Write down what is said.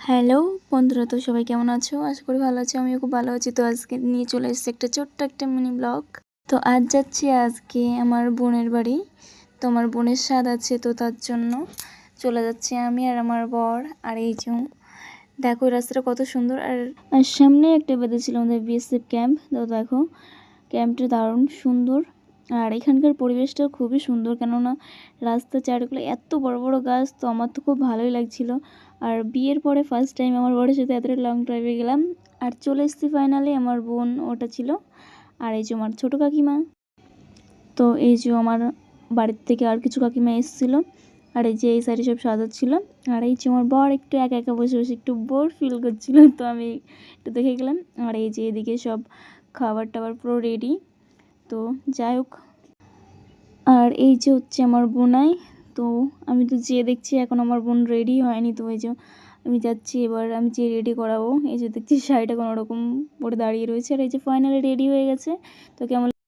Hello বন্ধুরা, তো সবাই কেমন আছো? আশা করি ভালো আছো। আমিও খুব ভালো আছি। তো আজকে নিয়ে চলে এসেছি একটা ছোট্ট একটা মিনি ব্লগ। তো আজ যাচ্ছি আজকে আমার বোনের বাড়ি। তো আমার বোনের স্বাদ আছে, তো তার জন্য চলে যাচ্ছি আমি আর আমার বর। আর এই যে দেখো রাস্তাটা কত সুন্দর। আর সামনে একটা বেঁধেছিল আমাদের বিএসএফ ক্যাম্প। তো দেখো ক্যাম্পটা দারুণ সুন্দর। আর এখানকার পরিবেশটা খুবই সুন্দর, কেননা রাস্তার চারগুলো এত বড় বড় গাছ। তো আমার তো খুব ভালোই লাগছিল। আর বিয়ের পরে ফার্স্ট টাইম আমার বরের সাথে এতটা লং ড্রাইভে গেলাম। আর চলে এসেছি ফাইনালি। আমার বোন ওটা ছিল, আর এই যে আমার ছোটো কাকিমা। তো এই যে আমার বাড়ির থেকে আর কিছু কাকিমা এসেছিলো। আর এই যে এই সাইডে সব সাজাচ্ছিল। আর এই যে আমার বর একটু একা একা বসে বসে একটু বোর ফিল করছিল, তো আমি একটু দেখে গেলাম। আর এই যে এদিকে সব খাবার টাবার পুরো রেডি। তো যাই হোক, আর এই যে হচ্ছে আমার বোনাই। তো আমি তো যেয়ে দেখছি এখন আমার বোন রেডি হয়নি। তো এই যে আমি যাচ্ছি, এবার আমি যে রেডি করাবো। এই যে দেখছি শাড়িটা কোনো রকম পরে দাঁড়িয়ে রয়েছে। আর এই যে ফাইনালি রেডি হয়ে গেছে। তো কেমন